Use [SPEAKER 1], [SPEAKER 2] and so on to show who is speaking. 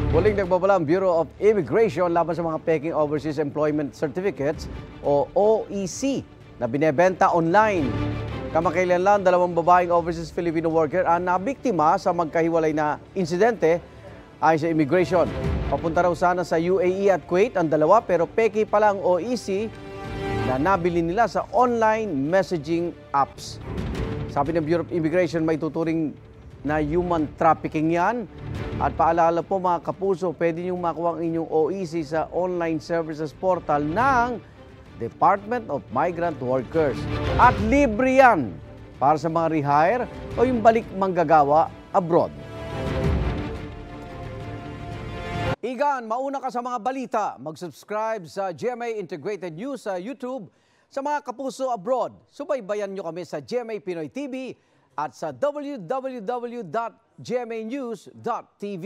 [SPEAKER 1] Muling nagbabala ang Bureau of Immigration laban sa mga peking Overseas Employment Certificates o OEC na binebenta online. Kamakailan lang, 2 babaeng overseas Filipino worker ang nabiktima sa magkahiwalay na insidente ayon sa immigration. Papunta raw sana sa UAE at Kuwait ang dalawa pero peki pala ang OEC na nabili nila sa online messaging apps. Sabi ng Bureau of Immigration, may tuturing na human trafficking yan. At paalala po mga kapuso, pwede niyong makuha ang inyong OEC sa online services portal ng Department of Migrant Workers. At libre yan para sa mga rehire o yung balik manggagawa abroad. Igan, mauna ka sa mga balita. Mag-subscribe sa GMA Integrated News sa YouTube. Sa mga kapuso abroad, subaybayan nyo kami sa GMA Pinoy TV at sa www.gmanews.tv.